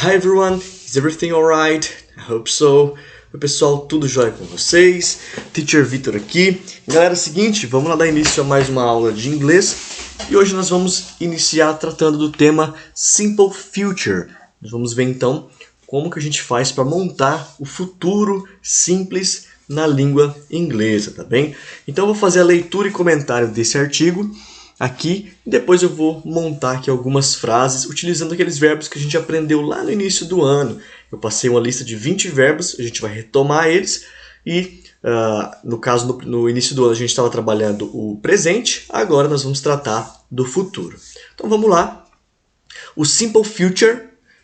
Hi everyone, is everything alright? I hope so. Oi pessoal, tudo jóia com vocês? Teacher Vitor aqui. Galera, é o seguinte, vamos lá dar início a mais uma aula de inglês. E hoje nós vamos iniciar tratando do tema Simple Future. Nós vamos ver então como que a gente faz para montar o futuro simples na língua inglesa, tá bem? Então eu vou fazer a leitura e comentário desse artigo aqui, e depois eu vou montar aqui algumas frases utilizando aqueles verbos que a gente aprendeu lá no início do ano. Eu passei uma lista de 20 verbos, a gente vai retomar eles e, no caso, no início do ano a gente estava trabalhando o presente, agora nós vamos tratar do futuro. Então vamos lá. O Simple Future,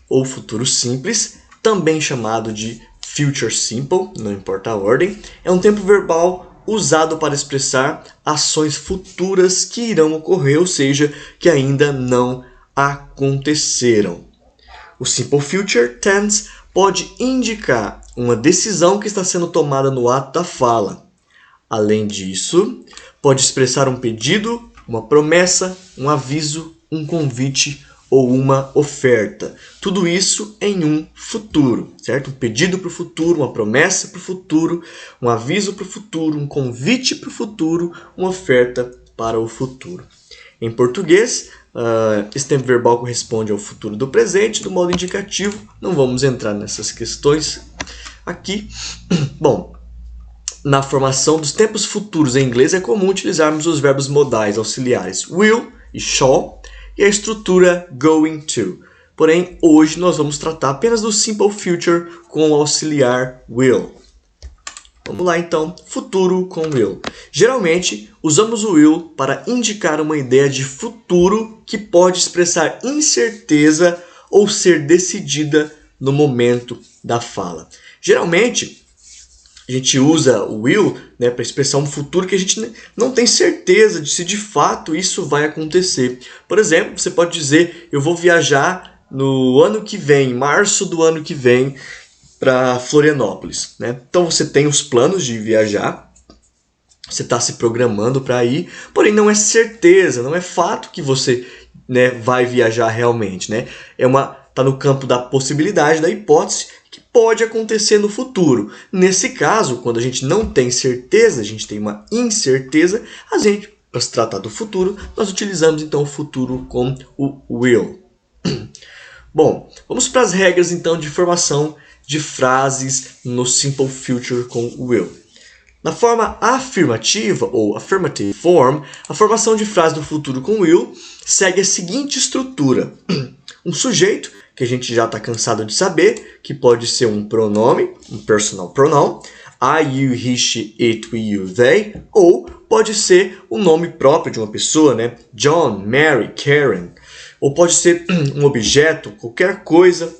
ou futuro simples, também chamado de Future Simple, não importa a ordem, é um tempo verbal usado para expressar ações futuras que irão ocorrer, ou seja, que ainda não aconteceram. O Simple Future Tense pode indicar uma decisão que está sendo tomada no ato da fala. Além disso, pode expressar um pedido, uma promessa, um aviso, um convite ou uma oferta. Tudo isso em um futuro, certo? Um pedido para o futuro, uma promessa para o futuro, um aviso para o futuro, um convite para o futuro, uma oferta para o futuro. Em português, esse tempo verbal corresponde ao futuro do presente, do modo indicativo. Não vamos entrar nessas questões aqui. Bom, na formação dos tempos futuros em inglês é comum utilizarmos os verbos modais auxiliares will e shall, e a estrutura going to. Porém, hoje nós vamos tratar apenas do Simple Future com o auxiliar will. Vamos lá então, futuro com will. Geralmente, usamos o will para indicar uma ideia de futuro que pode expressar incerteza ou ser decidida no momento da fala. Geralmente, a gente usa o will, né, para expressar um futuro que a gente não tem certeza de se de fato isso vai acontecer. Por exemplo, você pode dizer, eu vou viajar no ano que vem, março do ano que vem, para Florianópolis, né? Então você tem os planos de viajar, você está se programando para ir, porém não é certeza, não é fato que você, né, vai viajar realmente, né? Tá no campo da possibilidade, da hipótese, que pode acontecer no futuro. Nesse caso, quando a gente não tem certeza, a gente tem uma incerteza, para se tratar do futuro, nós utilizamos então o futuro com o will. Bom, vamos para as regras então de formação de frases no Simple Future com o will. Na forma afirmativa, ou affirmative form, a formação de frase do futuro com will segue a seguinte estrutura. Um sujeito, que a gente já está cansado de saber, que pode ser um pronome, um personal pronoun, I, you, he, she, it, we, you, they, ou pode ser o nome próprio de uma pessoa, né? John, Mary, Karen, ou pode ser um objeto, qualquer coisa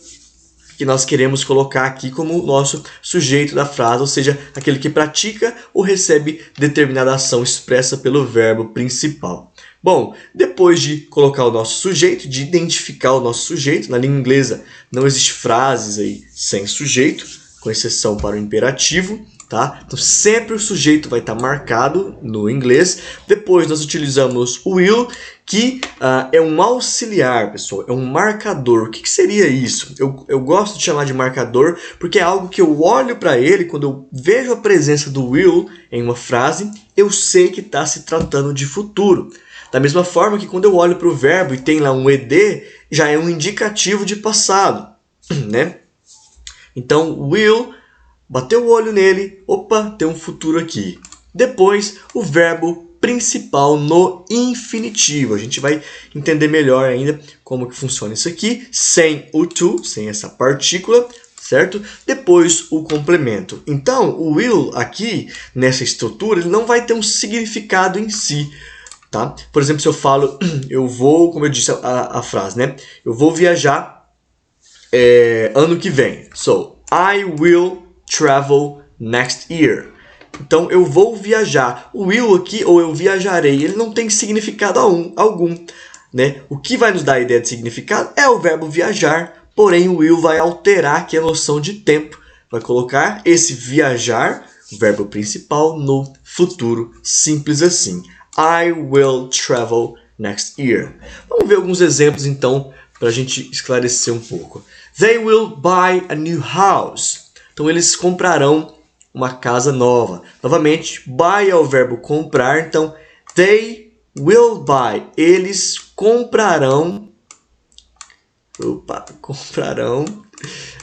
que nós queremos colocar aqui como o nosso sujeito da frase, ou seja, aquele que pratica ou recebe determinada ação expressa pelo verbo principal. Bom, depois de colocar o nosso sujeito, de identificar o nosso sujeito, na língua inglesa não existe frases aí sem sujeito, com exceção para o imperativo, tá? Então sempre o sujeito vai estar marcado no inglês. Depois nós utilizamos o will, que é um auxiliar, pessoal, é um marcador. O que seria isso? Eu gosto de chamar de marcador porque é algo que eu olho para ele, quando eu vejo a presença do will em uma frase, eu sei que está se tratando de futuro. Da mesma forma que quando eu olho para o verbo e tem lá um ed, já é um indicativo de passado, né? Então, will, bateu o olho nele, opa, tem um futuro aqui. Depois, o verbo principal no infinitivo. A gente vai entender melhor ainda como que funciona isso aqui, sem o to, sem essa partícula, certo? Depois, o complemento. Então, o will aqui, nessa estrutura, ele não vai ter um significado em si. Tá? Por exemplo, se eu falo, eu vou, como eu disse a frase, né? Eu vou viajar ano que vem. So, I will travel next year. Então, eu vou viajar. O will aqui, ou eu viajarei, ele não tem significado algum. Né? O que vai nos dar a ideia de significado é o verbo viajar, porém o will vai alterar aqui a noção de tempo. Vai colocar esse viajar, o verbo principal, no futuro, simples assim. I will travel next year. Vamos ver alguns exemplos, então, para a gente esclarecer um pouco. They will buy a new house. Então eles comprarão uma casa nova. Novamente, buy é o verbo comprar, então they will buy. Eles comprarão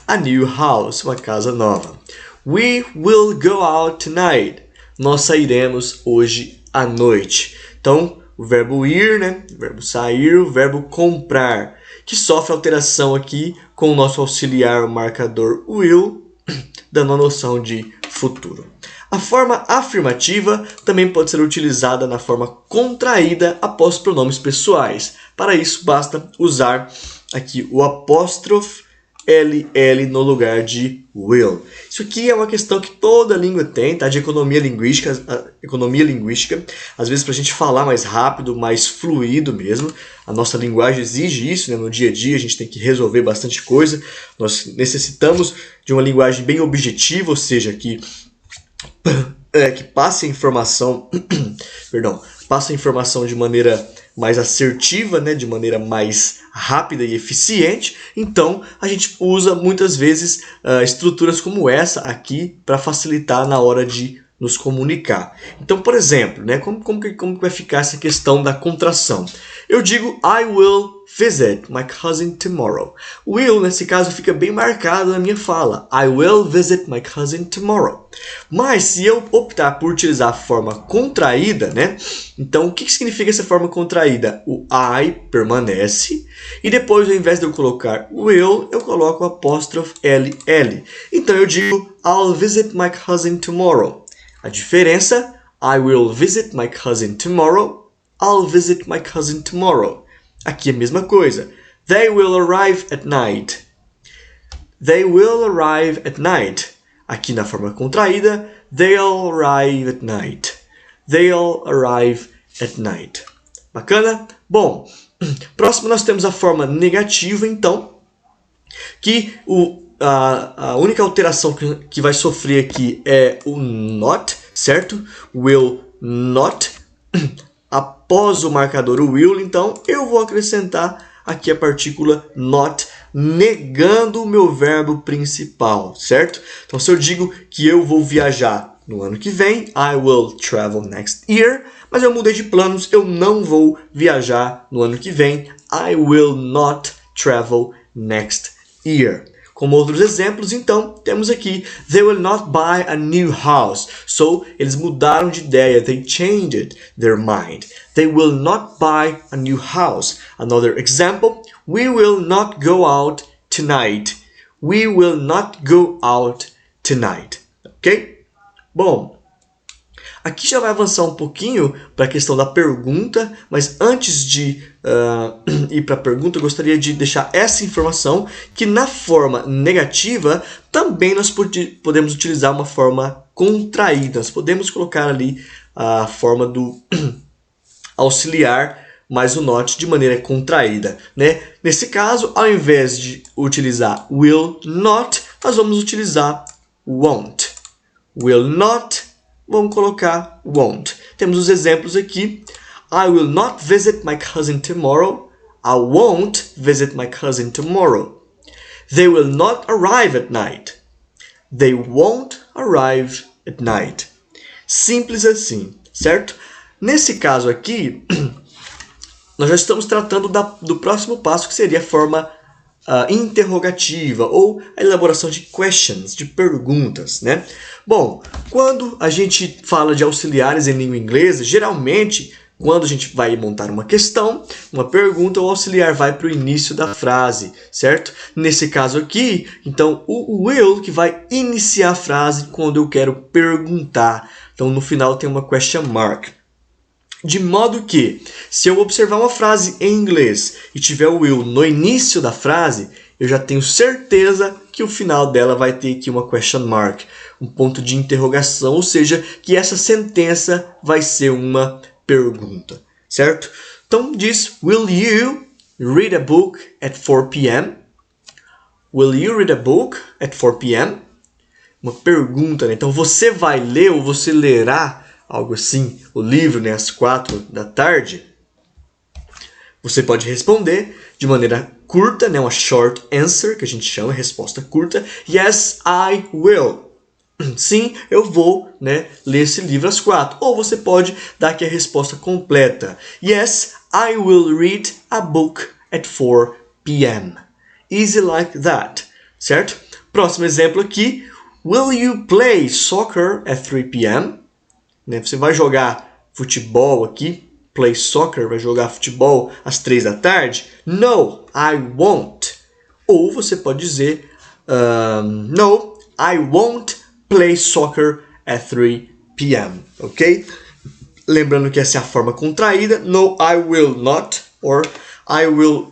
a new house, uma casa nova. We will go out tonight. Nós sairemos hoje à noite. Então, o verbo ir, né? O verbo sair, o verbo comprar, que sofre alteração aqui com o nosso auxiliar, o marcador will, dando a noção de futuro. A forma afirmativa também pode ser utilizada na forma contraída após pronomes pessoais. Para isso, basta usar aqui o apóstrofe LL no lugar de will. Isso aqui é uma questão que toda língua tem, tá? De economia linguística. Às vezes, para a gente falar mais rápido, mais fluido mesmo, a nossa linguagem exige isso, né? No dia a dia a gente tem que resolver bastante coisa. Nós necessitamos de uma linguagem bem objetiva, ou seja, que passe a informação, passe a informação de maneira mais assertiva, né, de maneira mais rápida e eficiente. Então, a gente usa muitas vezes estruturas como essa aqui para facilitar na hora de nos comunicar. Então, por exemplo, né, como que vai ficar essa questão da contração? Eu digo I will visit my cousin tomorrow. Will, nesse caso, fica bem marcado na minha fala. I will visit my cousin tomorrow. Mas, se eu optar por utilizar a forma contraída, né? Então, o que significa essa forma contraída? O I permanece e depois, ao invés de eu colocar will, eu coloco o apóstrofe LL. Então, eu digo I'll visit my cousin tomorrow. A diferença, I will visit my cousin tomorrow. I'll visit my cousin tomorrow. Aqui é a mesma coisa. They will arrive at night. They will arrive at night. Aqui na forma contraída, they'll arrive at night. They'll arrive at night. Bacana? Bom, próximo nós temos a forma negativa, então, que a única alteração que vai sofrer aqui é o not, certo? Will not. Após o marcador will, então, eu vou acrescentar aqui a partícula not, negando o meu verbo principal, certo? Então, se eu digo que eu vou viajar no ano que vem, I will travel next year, mas eu mudei de planos, eu não vou viajar no ano que vem, I will not travel next year. Como outros exemplos, então, temos aqui they will not buy a new house. So, eles mudaram de ideia. They changed their mind. They will not buy a new house. Another example, we will not go out tonight. We will not go out tonight. Ok? Bom, aqui já vai avançar um pouquinho para a questão da pergunta, mas antes de ir para a pergunta, eu gostaria de deixar essa informação, que na forma negativa, também nós podemos utilizar uma forma contraída. Nós podemos colocar ali a forma do auxiliar mais o not de maneira contraída, né? Nesse caso, ao invés de utilizar will not, nós vamos utilizar won't. Will not, vamos colocar won't. Temos os exemplos aqui. I will not visit my cousin tomorrow. I won't visit my cousin tomorrow. They will not arrive at night. They won't arrive at night. Simples assim, certo? Nesse caso aqui, nós já estamos tratando do próximo passo, que seria a forma interrogativa ou a elaboração de questions, de perguntas, né? Bom, quando a gente fala de auxiliares em língua inglesa, geralmente, quando a gente vai montar uma questão, uma pergunta, o auxiliar vai para o início da frase, certo? Nesse caso aqui, então, o will que vai iniciar a frase quando eu quero perguntar. Então, no final tem uma question mark. De modo que, se eu observar uma frase em inglês e tiver o will no início da frase, eu já tenho certeza que o final dela vai ter aqui uma question mark, um ponto de interrogação, ou seja, que essa sentença vai ser uma pergunta, certo? Então diz, will you read a book at 4 p.m.? Will you read a book at 4 p.m.? Uma pergunta, né? Então você vai ler ou você lerá algo assim, o livro, né, às 4 da tarde? Você pode responder de maneira curta, né? Uma short answer, que a gente chama, resposta curta. Yes, I will. Sim, eu vou, né, ler esse livro às 4. Ou você pode dar aqui a resposta completa. Yes, I will read a book at 4 p.m. Easy like that, certo? Próximo exemplo aqui. Will you play soccer at 3 p.m.? Né, você vai jogar futebol aqui. Play soccer, vai jogar futebol às 3 da tarde? No, I won't. Ou você pode dizer, no, I won't play soccer at 3 p.m. Ok? Lembrando que essa é a forma contraída. No, I will not. Or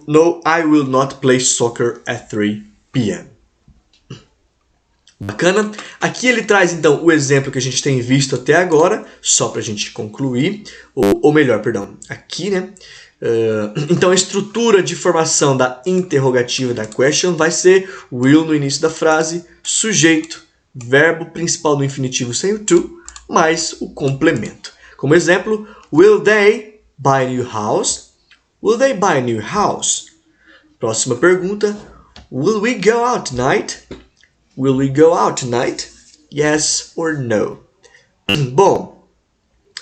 no, I will not play soccer at 3 p.m. Bacana? Aqui ele traz então o exemplo que a gente tem visto até agora, só para a gente concluir, ou melhor, perdão, aqui, né? Então a estrutura de formação da interrogativa da question vai ser will no início da frase, sujeito, verbo principal no infinitivo sem o to, mais o complemento. Como exemplo, will they buy a new house? Will they buy a new house? Próxima pergunta, will we go out tonight? Will we go out tonight? Yes or no? Bom,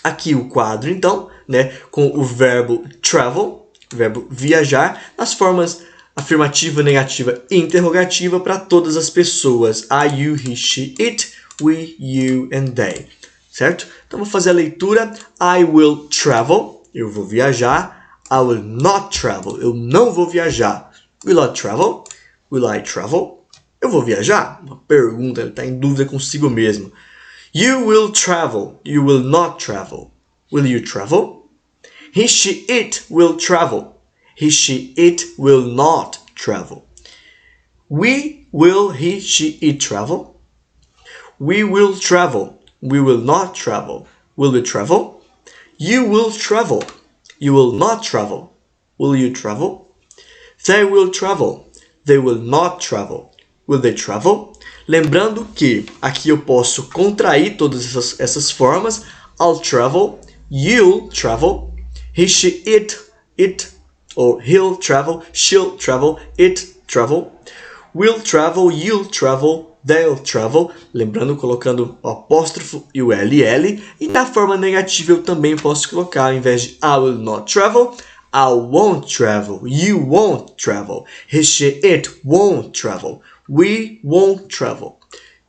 aqui o quadro então, né, com o verbo travel, verbo viajar, nas formas afirmativa, negativa e interrogativa para todas as pessoas. I, you, he, she, it, we, you and they. Certo? Então vou fazer a leitura. I will travel. Eu vou viajar. I will not travel. Eu não vou viajar. Will I travel? Will I travel? Eu vou viajar? Uma pergunta, ele está em dúvida consigo mesmo. You will travel. You will not travel. Will you travel? He, she, it will travel. He, she, it will not travel. We, will, he, she, it travel? We will travel. We will not travel. Will we travel? You will travel. You will not travel. Will you travel? They will travel. They will not travel. Will they travel? Lembrando que aqui eu posso contrair todas essas formas. I'll travel. You'll travel. He, she, it, or he'll travel. She'll travel. It travel. Will travel. You'll travel. They'll travel. Lembrando, colocando o apóstrofo e o LL. E na forma negativa eu também posso colocar, ao invés de I will not travel, I won't travel. You won't travel. He, she, it won't travel. We won't travel.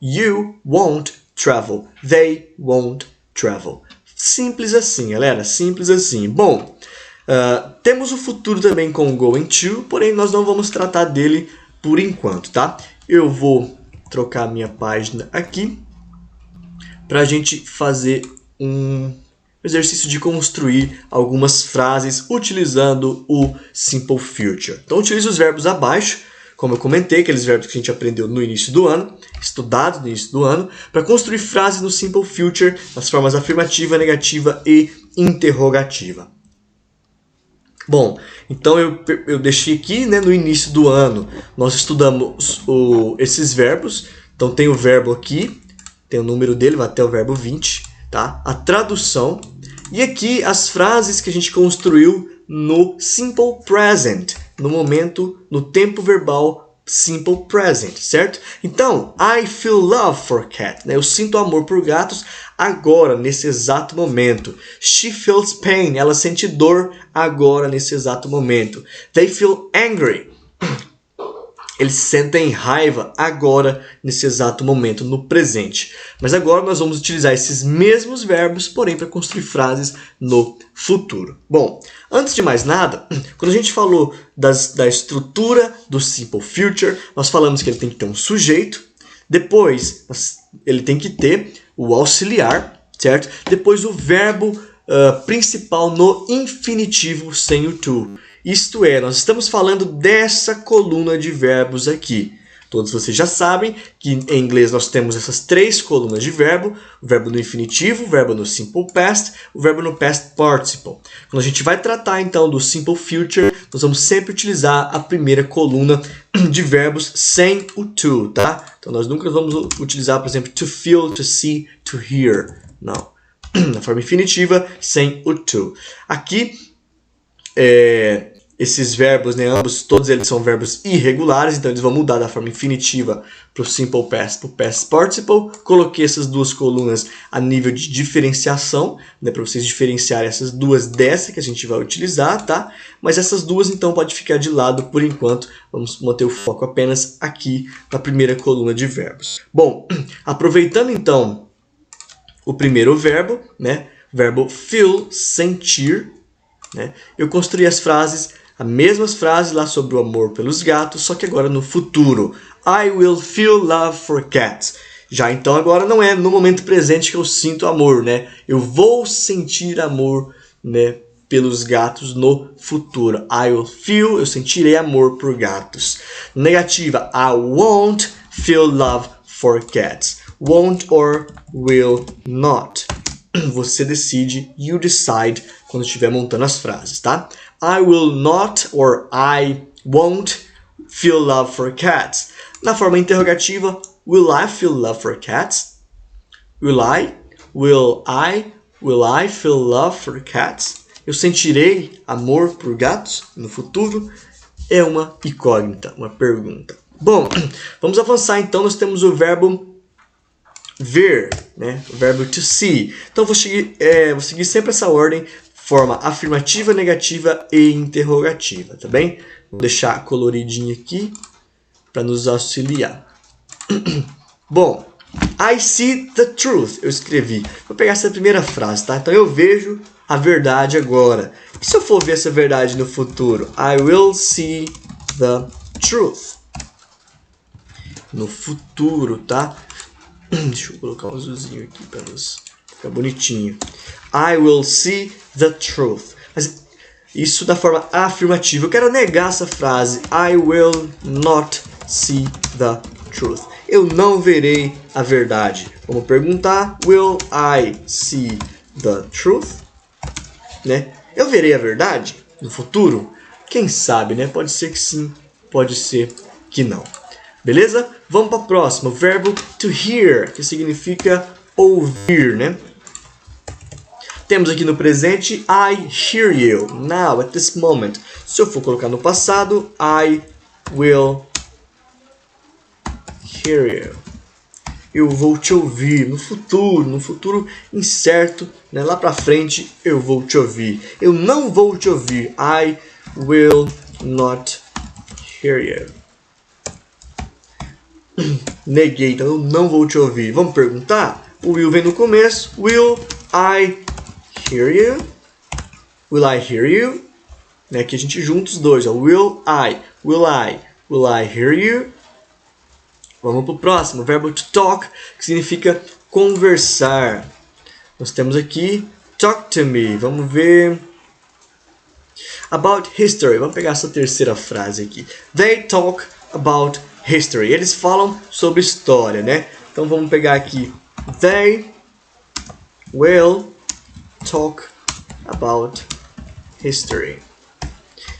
You won't travel. They won't travel. Simples assim, galera. Simples assim. Bom, temos o futuro também com o going to, porém nós não vamos tratar dele por enquanto, tá? Eu vou trocar a minha página aqui para a gente fazer um exercício de construir algumas frases utilizando o Simple Future. Então, utilize os verbos abaixo, como eu comentei, aqueles verbos que a gente aprendeu no início do ano, estudados no início do ano, para construir frases no Simple Future nas formas afirmativa, negativa e interrogativa. Bom, então eu deixei aqui, né, no início do ano, nós estudamos esses verbos. Então tem o verbo aqui, tem o número dele, vai até o verbo 20, tá? A tradução e aqui as frases que a gente construiu no Simple Present, no momento, no tempo verbal Simple Present, certo? Então, I feel love for cat, né? Eu sinto amor por gatos agora, nesse exato momento. She feels pain, ela sente dor agora, nesse exato momento. They feel angry. Eles sentem raiva agora, nesse exato momento, no presente. Mas agora nós vamos utilizar esses mesmos verbos, porém para construir frases no futuro. Bom, antes de mais nada, quando a gente falou da estrutura do Simple Future, nós falamos que ele tem que ter um sujeito, depois ele tem que ter o auxiliar, certo? Depois o verbo principal no infinitivo sem o to. Isto é, nós estamos falando dessa coluna de verbos aqui. Todos vocês já sabem que em inglês nós temos essas três colunas de verbo. O verbo no infinitivo, o verbo no simple past, o verbo no past participle. Quando a gente vai tratar então do simple future, nós vamos sempre utilizar a primeira coluna de verbos sem o to, tá? Então nós nunca vamos utilizar, por exemplo, to feel, to see, to hear. Não. Na forma infinitiva, sem o to. Aqui, esses verbos, né, ambos, todos eles são verbos irregulares, então eles vão mudar da forma infinitiva para o simple past, para o past participle. Coloquei essas duas colunas a nível de diferenciação, né, para vocês diferenciarem essas duas dessa que a gente vai utilizar, tá? Mas essas duas, então, pode ficar de lado por enquanto. Vamos manter o foco apenas aqui na primeira coluna de verbos. Bom, aproveitando, então, o primeiro verbo, né, verbo feel, sentir, né, eu construí as mesmas frases lá sobre o amor pelos gatos, só que agora no futuro. I will feel love for cats. Já então agora não é no momento presente que eu sinto amor, né? Eu vou sentir amor, né, pelos gatos no futuro. I will feel, eu sentirei amor por gatos. Negativa, I won't feel love for cats. Won't or will not. Você decide, you decide, quando estiver montando as frases, tá? I will not or I won't feel love for cats. Na forma interrogativa, will I feel love for cats? Will I? Will I feel love for cats? Eu sentirei amor por gatos no futuro? É uma incógnita, uma pergunta. Bom, vamos avançar então. Nós temos o verbo ver, né? O verbo to see. Então vou seguir sempre essa ordem, forma afirmativa, negativa e interrogativa, tá bem? Vou deixar coloridinho aqui para nos auxiliar. Bom, I see the truth. Eu escrevi. Vou pegar essa primeira frase, tá? Então eu vejo a verdade agora. E se eu for ver essa verdade no futuro? I will see the truth. No futuro, tá? Deixa eu colocar um azulzinho aqui para ficar bonitinho. I will see the truth. Mas isso da forma afirmativa. Eu quero negar essa frase. I will not see the truth. Eu não verei a verdade. Vamos perguntar. Will I see the truth? Né? Eu verei a verdade no futuro? Quem sabe, né? Pode ser que sim, pode ser que não. Beleza? Vamos para a próxima. O verbo to hear, que significa ouvir, né? Temos aqui no presente, I hear you. Now, at this moment. Se eu for colocar no passado, I will hear you. Eu vou te ouvir no futuro incerto, né? Lá para frente, eu vou te ouvir. Eu não vou te ouvir. I will not hear you. Neguei, então eu não vou te ouvir. Vamos perguntar? O will vem no começo. Will I hear you? Will I hear you? Né? Aqui a gente junta os dois. Ó. Will I hear you? Vamos para o próximo. O verbo to talk, que significa conversar. Nós temos aqui talk to me. Vamos ver. About history. Vamos pegar essa terceira frase aqui. They talk about history. Eles falam sobre história, né? Então vamos pegar aqui. They will talk about history.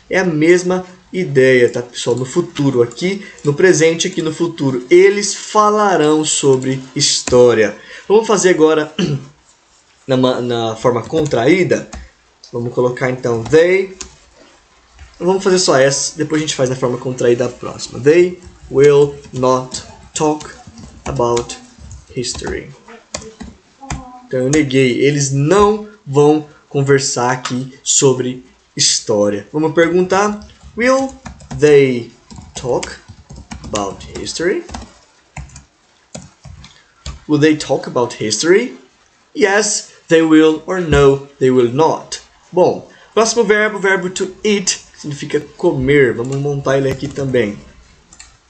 É a mesma ideia, tá, pessoal? No futuro aqui, no presente aqui no futuro. Eles falarão sobre história. Vamos fazer agora na forma contraída. Vamos colocar então they. Vamos fazer só essa, depois a gente faz na forma contraída a próxima. They will not talk about history. Então eu neguei. Eles não vão conversar aqui sobre história. Vamos perguntar. Will they talk about history? Will they talk about history? Yes, they will, or no, they will not. Bom, próximo verbo, verbo to eat, significa comer. Vamos montar ele aqui também.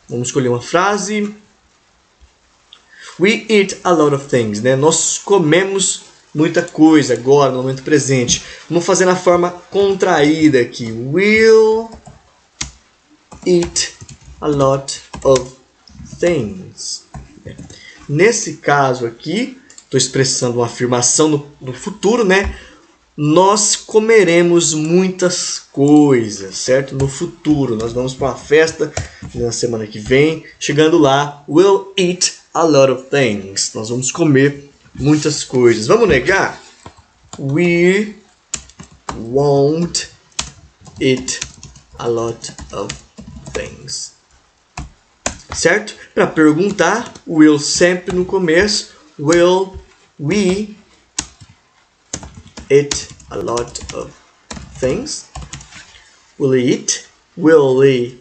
Vamos escolher uma frase. We eat a lot of things, né? Nós comemos muita coisa agora, no momento presente. Vamos fazer na forma contraída aqui. We'll eat a lot of things. Nesse caso aqui, estou expressando uma afirmação no futuro, né? Nós comeremos muitas coisas, certo? No futuro, nós vamos para uma festa na semana que vem. Chegando lá, we'll eat a lot of things. Nós vamos comer muitas coisas. Vamos negar? We won't eat a lot of things. Certo? Para perguntar, will sempre no começo. Will we eat a lot of things? Will we eat? Will we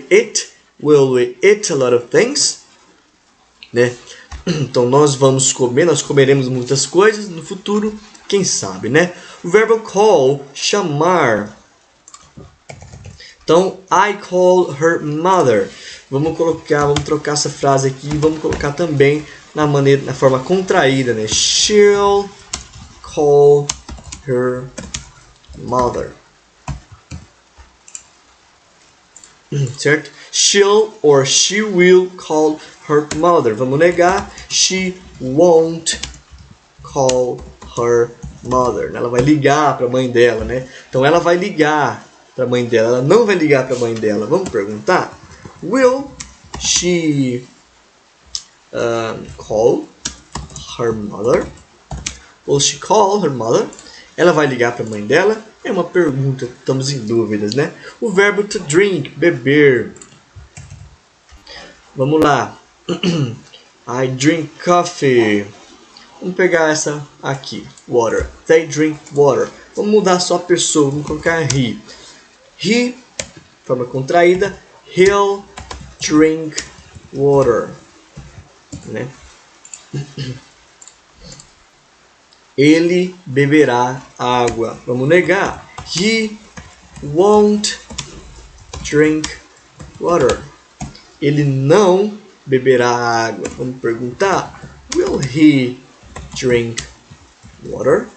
eat? Will we eat a lot of things? Né? Então nós vamos comer, nós comeremos muitas coisas no futuro, quem sabe, né? O verbo call, chamar. Então, I call her mother. Vamos trocar essa frase aqui e vamos colocar também na forma contraída, né? She'll call her mother. Certo? She'll or she will call her mother. Vamos negar. She won't call her mother. Ela vai ligar para a mãe dela, né? Então ela vai ligar para a mãe dela. Ela não vai ligar para a mãe dela. Vamos perguntar? Will she call her mother? Will she call her mother? Ela vai ligar para a mãe dela? É uma pergunta, estamos em dúvidas, né? O verbo to drink, beber. Vamos lá. I drink coffee. Vamos pegar essa aqui, water. They drink water. Vamos mudar só a pessoa, vamos colocar he. He, forma contraída, he'll drink water. Né? Ele beberá água. Vamos negar. He won't drink water. Ele não beberá água. Vamos perguntar. Will he drink water?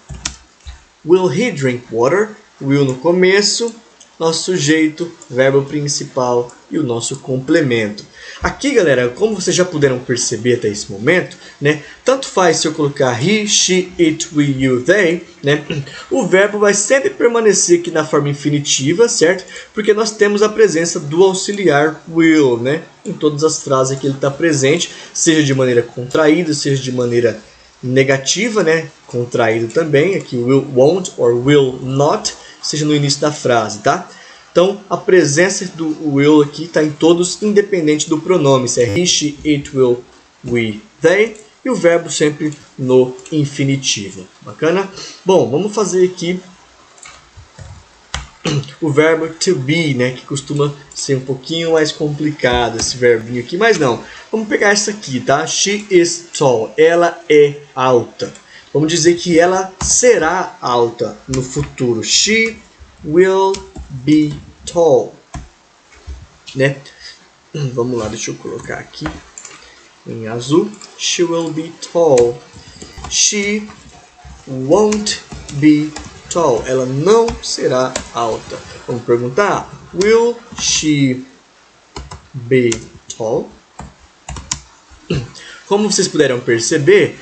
Will he drink water? Will no começo, nosso sujeito, verbo principal e o nosso complemento. Aqui, galera, como vocês já puderam perceber até esse momento, né? Tanto faz se eu colocar he, she, it, we, you, they, né? O verbo vai sempre permanecer aqui na forma infinitiva, certo? Porque nós temos a presença do auxiliar will, né? Em todas as frases que ele está presente, seja de maneira contraída, seja de maneira negativa, né? Contraído também, aqui will, won't or will not, seja no início da frase, tá? Então, a presença do will aqui está em todos, independente do pronome. Se é he, she, it, will, we, they. E o verbo sempre no infinitivo. Bacana? Bom, vamos fazer aqui o verbo to be, né? Que costuma ser um pouquinho mais complicado esse verbinho aqui. Mas não. Vamos pegar essa aqui, tá? She is tall. Ela é alta. Vamos dizer que ela será alta no futuro. She will be tall, né? Vamos lá, deixa eu colocar aqui em azul. She will be tall. She won't be tall. Ela não será alta. Vamos perguntar. Will she be tall? Como vocês puderam perceber,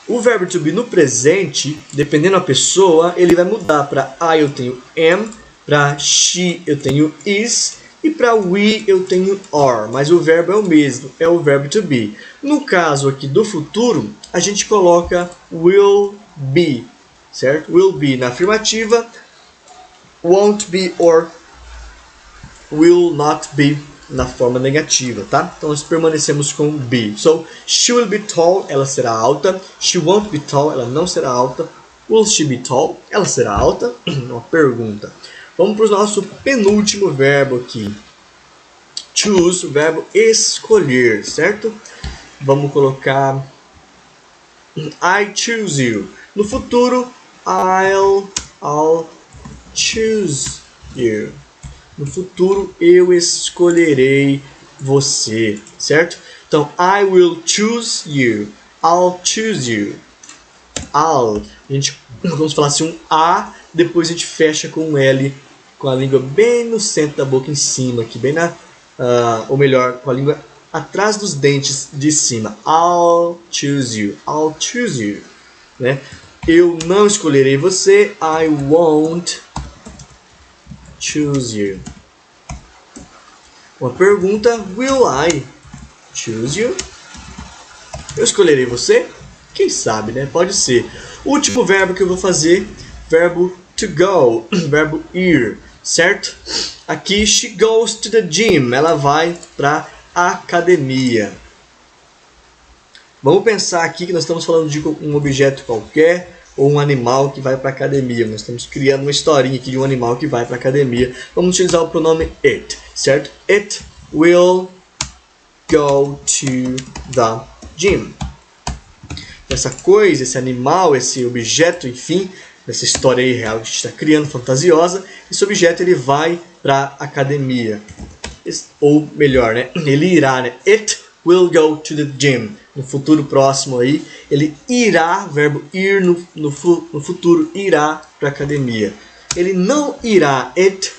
o verbo to be no presente, dependendo da pessoa, ele vai mudar. Para I eu tenho am, para she eu tenho is e para we eu tenho are. Mas o verbo é o mesmo, é o verbo to be. No caso aqui do futuro, a gente coloca will be, certo? Will be na afirmativa, won't be or will not be na forma negativa, tá? Então nós permanecemos com be. So, she will be tall, ela será alta. She won't be tall, ela não será alta. Will she be tall? Ela será alta? Uma pergunta. Vamos para o nosso penúltimo verbo aqui. Choose, o verbo escolher, certo? Vamos colocar I choose you. No futuro, I'll choose you. No futuro, eu escolherei você, certo? Então, I will choose you. I'll choose you. Vamos falar assim, um A, depois a gente fecha com um L, com a língua bem no centro da boca em cima, aqui bem ou melhor, com a língua atrás dos dentes de cima. I'll choose you. I'll choose you. Né? Eu não escolherei você. I won't choose you. Uma pergunta, will I choose you? Eu escolherei você? Quem sabe, né? Pode ser. O último verbo que eu vou fazer, verbo to go, verbo ir, certo? Aqui, she goes to the gym. Ela vai para a academia. Vamos pensar aqui que nós estamos falando de um objeto qualquer ou um animal que vai para a academia. Nós estamos criando uma historinha aqui de um animal que vai para a academia. Vamos utilizar o pronome it, certo? It will go to the gym. Essa coisa, esse animal, esse objeto, enfim, essa história aí real que a gente está criando, fantasiosa, esse objeto ele vai para a academia. Ou melhor, né? Ele irá, né? It will go to the gym. No futuro próximo aí, ele irá, verbo ir no futuro, irá para a academia. Ele não irá, it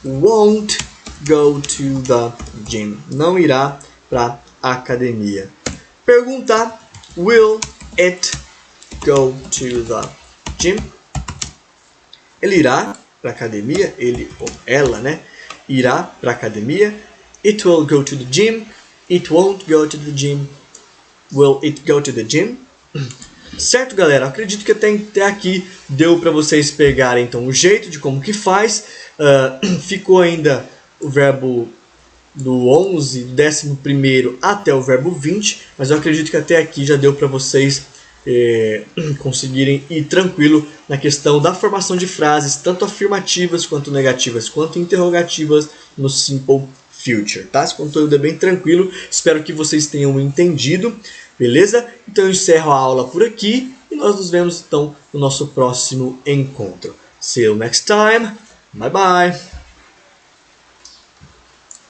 won't go to the gym. Não irá para a academia. Pergunta, will it go to the gym? Ele irá para a academia, ele ou ela, né? Irá para a academia. It will go to the gym. It won't go to the gym. Will it go to the gym? Certo, galera? Acredito que até aqui deu para vocês pegarem então o jeito de como que faz. Ficou ainda o verbo do 11, 11º até o verbo 20, mas eu acredito que até aqui já deu para vocês conseguirem ir tranquilo na questão da formação de frases, tanto afirmativas quanto negativas, quanto interrogativas no Simple Future, tá? Esse conteúdo é bem tranquilo, espero que vocês tenham entendido, beleza? Então eu encerro a aula por aqui e nós nos vemos então no nosso próximo encontro. See you next time, bye bye!